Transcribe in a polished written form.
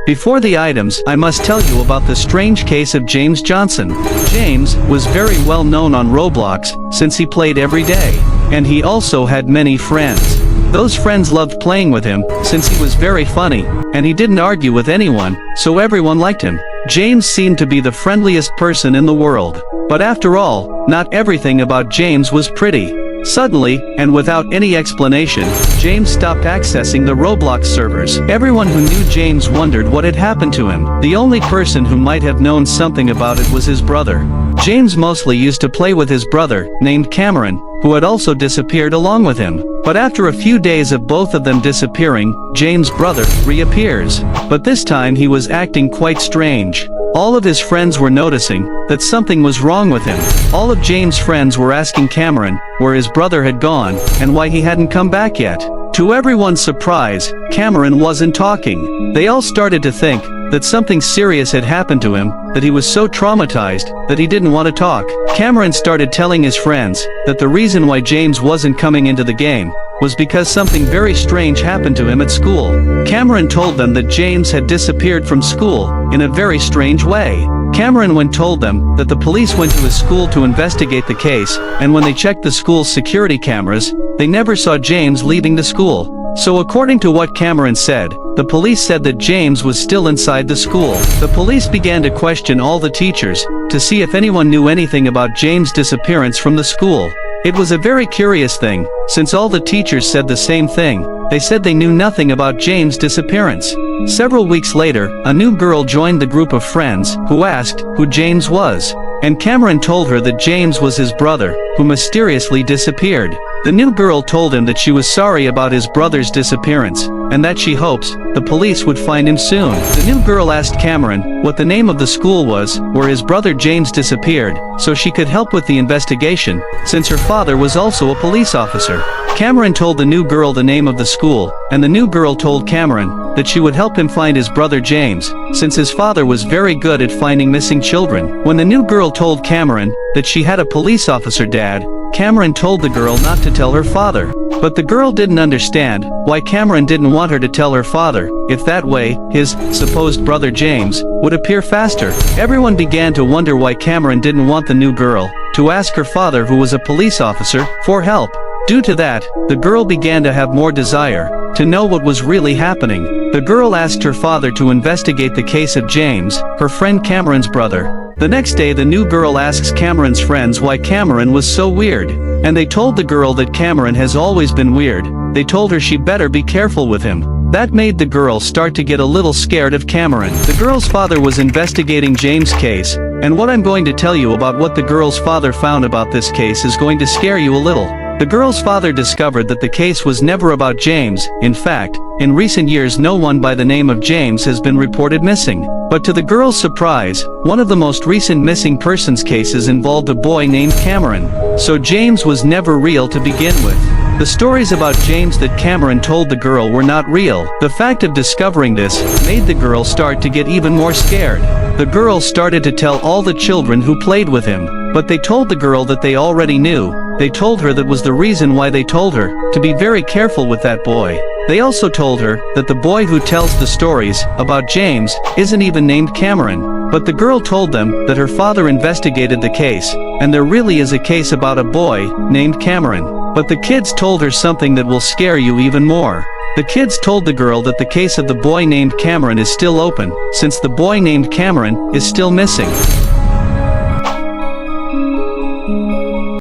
Before the items, I must tell you about the strange case of James Johnson. James was very well known on Roblox, since he played every day. And he also had many friends. Those friends loved playing with him, since he was very funny, and he didn't argue with anyone, so everyone liked him. James seemed to be the friendliest person in the world. But after all, not everything about James was pretty. Suddenly, and without any explanation, James stopped accessing the Roblox servers. Everyone who knew James wondered what had happened to him. The only person who might have known something about it was his brother. James mostly used to play with his brother, named Cameron, who had also disappeared along with him. But after a few days of both of them disappearing, James' brother reappears. But this time he was acting quite strange. All of his friends were noticing that something was wrong with him. All of James' friends were asking Cameron where his brother had gone and why he hadn't come back yet. To everyone's surprise, Cameron wasn't talking. They all started to think that something serious had happened to him, that he was so traumatized that he didn't want to talk. Cameron started telling his friends that the reason why James wasn't coming into the game was because something very strange happened to him at school. Cameron told them that James had disappeared from school in a very strange way. Cameron then told them that the police went to his school to investigate the case, and when they checked the school's security cameras, they never saw James leaving the school. So according to what Cameron said, the police said that James was still inside the school. The police began to question all the teachers to see if anyone knew anything about James' disappearance from the school. It was a very curious thing, since all the teachers said the same thing. They said they knew nothing about James' disappearance. Several weeks later, a new girl joined the group of friends, who asked who James was. And Cameron told her that James was his brother, who mysteriously disappeared. The new girl told him that she was sorry about his brother's disappearance, and that she hopes the police would find him soon. The new girl asked Cameron what the name of the school was where his brother James disappeared, so she could help with the investigation, since her father was also a police officer. Cameron told the new girl the name of the school, and the new girl told Cameron that she would help him find his brother James, since his father was very good at finding missing children. When the new girl told Cameron that she had a police officer dad, Cameron told the girl not to tell her father. But the girl didn't understand why Cameron didn't want her to tell her father, if that way, his supposed brother James would appear faster. Everyone began to wonder why Cameron didn't want the new girl to ask her father, who was a police officer, for help. Due to that, the girl began to have more desire to know what was really happening. The girl asked her father to investigate the case of James, her friend Cameron's brother. The next day the new girl asks Cameron's friends why Cameron was so weird. And they told the girl that Cameron has always been weird. They told her she better be careful with him. That made the girl start to get a little scared of Cameron. The girl's father was investigating James' case, and what I'm going to tell you about what the girl's father found about this case is going to scare you a little. The girl's father discovered that the case was never about James. In fact, in recent years no one by the name of James has been reported missing. But to the girl's surprise, one of the most recent missing persons cases involved a boy named Cameron. So James was never real to begin with. The stories about James that Cameron told the girl were not real. The fact of discovering this made the girl start to get even more scared. The girl started to tell all the children who played with him, but they told the girl that they already knew. They told her that was the reason why they told her to be very careful with that boy. They also told her that the boy who tells the stories about James isn't even named Cameron. But the girl told them that her father investigated the case, and there really is a case about a boy named Cameron. But the kids told her something that will scare you even more. The kids told the girl that the case of the boy named Cameron is still open, since the boy named Cameron is still missing.